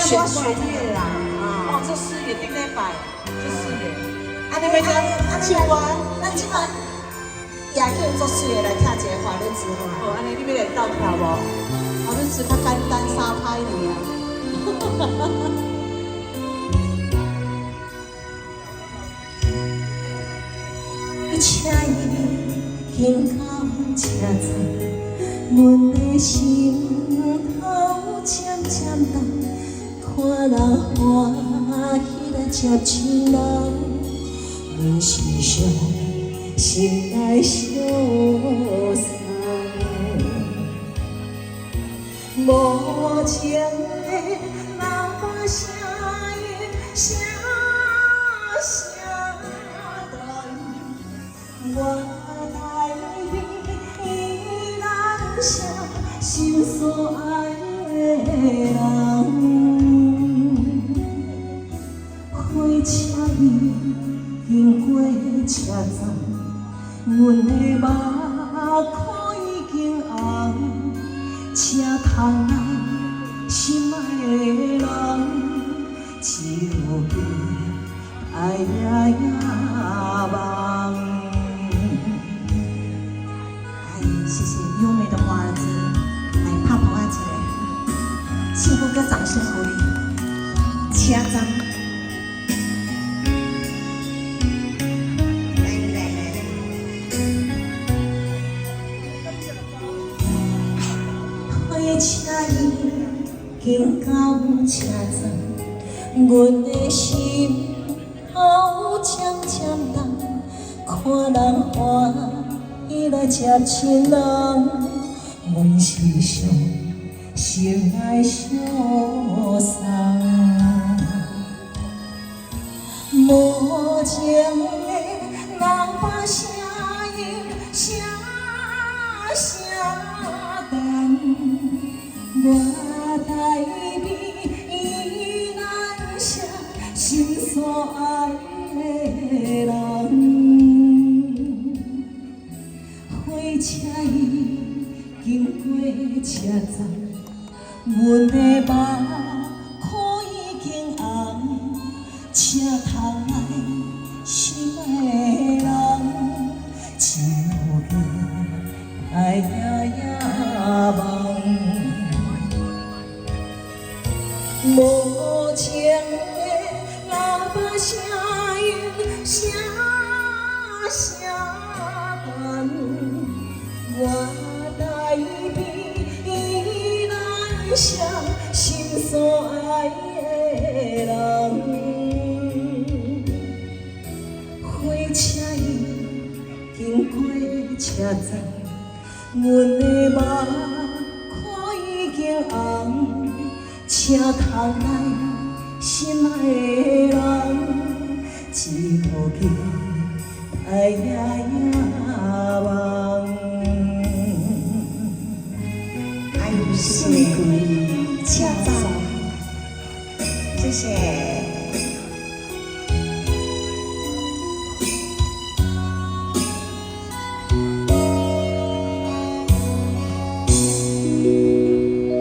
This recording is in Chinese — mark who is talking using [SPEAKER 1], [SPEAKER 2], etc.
[SPEAKER 1] 我学乐啦，哦，这4月顶礼拜，这4月，
[SPEAKER 2] 安尼要怎唱完？咱即摆夜景作水的来听一个华日子好
[SPEAKER 1] 哦，安尼你要来斗跳无？
[SPEAKER 2] 华日子较简单3拍尔啊。请伊行到车站，阮的心头渐渐重，看人欢喜来接亲人，阮是上心内相送。无情的老爸声音声声断，我台边依然想心所爱的人。火车已经过车站，阮的目眶已经红。车窗内心爱的人，只有伊爱夜夜梦。谢谢优美的华儿子来拍拍一个，幸福跟掌声鼓励。车站。火车已经到车站，阮的心头渐渐重，看人欢喜来接亲人，阮是上心爱相送。无情的老爸声音声声断，我台边依然想心所爱的人。火车已经过车站，阮的目眶已经红，车窗内心爱的人，只有伊爱夜夜梦。无情的老爸声音声声断，我台边依然想心所爱的人。火车已经过车站，阮的目眶已经红，车窗内心爱的人，只有伊爱夜夜梦。爱如是归，车站，谢谢。